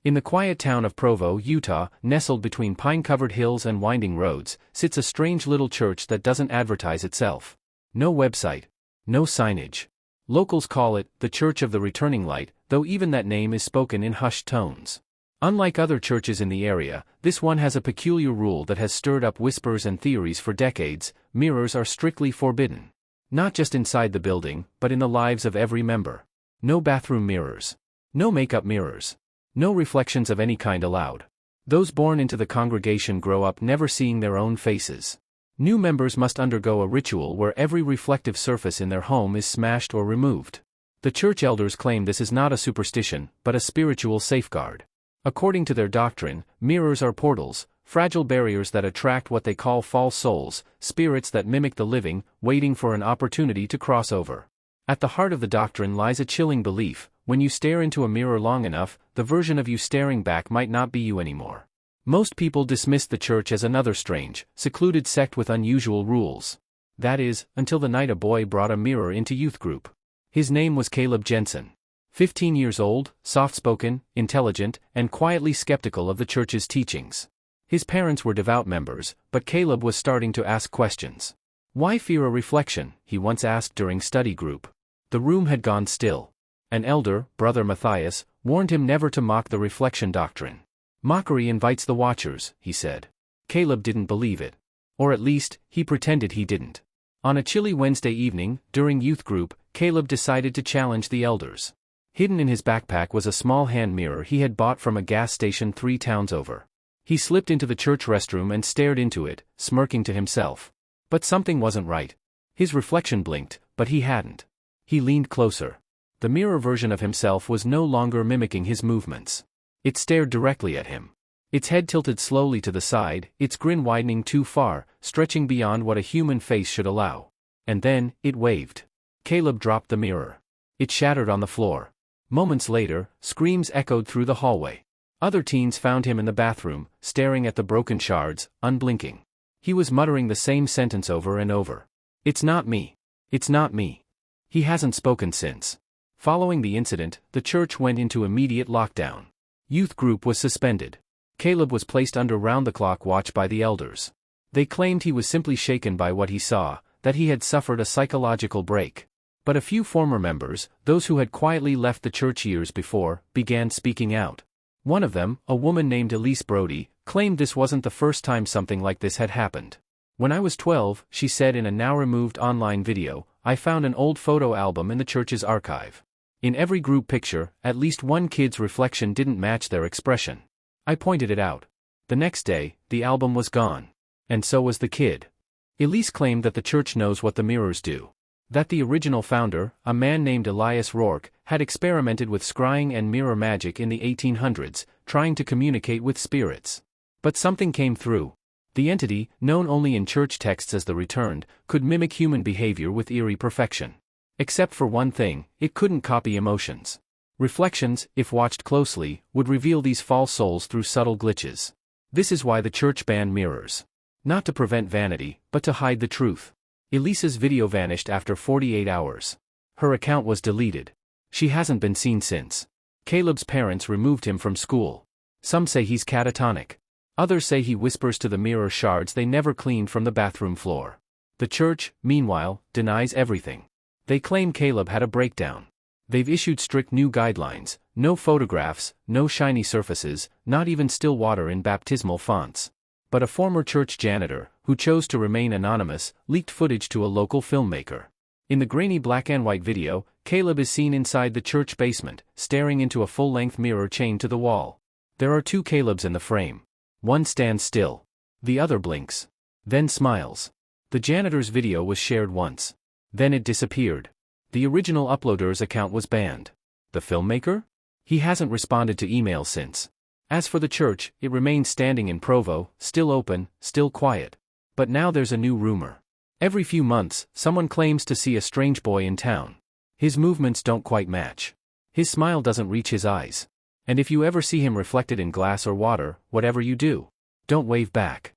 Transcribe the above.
In the quiet town of Provo, Utah, nestled between pine-covered hills and winding roads, sits a strange little church that doesn't advertise itself. No website. No signage. Locals call it the Church of the Returning Light, though even that name is spoken in hushed tones. Unlike other churches in the area, this one has a peculiar rule that has stirred up whispers and theories for decades: mirrors are strictly forbidden. Not just inside the building, but in the lives of every member. No bathroom mirrors. No makeup mirrors. No reflections of any kind allowed. Those born into the congregation grow up never seeing their own faces. New members must undergo a ritual where every reflective surface in their home is smashed or removed. The church elders claim this is not a superstition, but a spiritual safeguard. According to their doctrine, mirrors are portals, fragile barriers that attract what they call false souls, spirits that mimic the living, waiting for an opportunity to cross over. At the heart of the doctrine lies a chilling belief: when you stare into a mirror long enough, the version of you staring back might not be you anymore. Most people dismissed the church as another strange, secluded sect with unusual rules. That is, until the night a boy brought a mirror into youth group. His name was Caleb Jensen. 15 years old, soft-spoken, intelligent, and quietly skeptical of the church's teachings. His parents were devout members, but Caleb was starting to ask questions. "Why fear a reflection?" he once asked during study group. The room had gone still. An elder, Brother Matthias, warned him never to mock the reflection doctrine. "Mockery invites the watchers," he said. Caleb didn't believe it. Or at least, he pretended he didn't. On a chilly Wednesday evening, during youth group, Caleb decided to challenge the elders. Hidden in his backpack was a small hand mirror he had bought from a gas station 3 towns over. He slipped into the church restroom and stared into it, smirking to himself. But something wasn't right. His reflection blinked, but he hadn't. He leaned closer. The mirror version of himself was no longer mimicking his movements. It stared directly at him. Its head tilted slowly to the side, its grin widening too far, stretching beyond what a human face should allow. And then, it waved. Caleb dropped the mirror. It shattered on the floor. Moments later, screams echoed through the hallway. Other teens found him in the bathroom, staring at the broken shards, unblinking. He was muttering the same sentence over and over. "It's not me. It's not me." He hasn't spoken since. Following the incident, the church went into immediate lockdown. Youth group was suspended. Caleb was placed under round-the-clock watch by the elders. They claimed he was simply shaken by what he saw, that he had suffered a psychological break. But a few former members, those who had quietly left the church years before, began speaking out. One of them, a woman named Elise Brody, claimed this wasn't the first time something like this had happened. "When I was 12, she said in a now-removed online video, I found an old photo album in the church's archive. In every group picture, at least one kid's reflection didn't match their expression. I pointed it out. The next day, the album was gone. And so was the kid." Elise claimed that the church knows what the mirrors do. That the original founder, a man named Elias Rourke, had experimented with scrying and mirror magic in the 1800s, trying to communicate with spirits. But something came through. The entity, known only in church texts as the Returned, could mimic human behavior with eerie perfection. Except for one thing, it couldn't copy emotions. Reflections, if watched closely, would reveal these false souls through subtle glitches. This is why the church banned mirrors. Not to prevent vanity, but to hide the truth. Elisa's video vanished after 48 hours. Her account was deleted. She hasn't been seen since. Caleb's parents removed him from school. Some say he's catatonic. Others say he whispers to the mirror shards they never cleaned from the bathroom floor. The church, meanwhile, denies everything. They claim Caleb had a breakdown. They've issued strict new guidelines: no photographs, no shiny surfaces, not even still water in baptismal fonts. But a former church janitor, who chose to remain anonymous, leaked footage to a local filmmaker. In the grainy black and white video, Caleb is seen inside the church basement, staring into a full-length mirror chained to the wall. There are 2 Calebs in the frame. One stands still. The other blinks. Then smiles. The janitor's video was shared once. Then it disappeared. The original uploader's account was banned. The filmmaker? He hasn't responded to emails since. As for the church, it remains standing in Provo, still open, still quiet. But now there's a new rumor. Every few months, someone claims to see a strange boy in town. His movements don't quite match. His smile doesn't reach his eyes. And if you ever see him reflected in glass or water, whatever you do, don't wave back.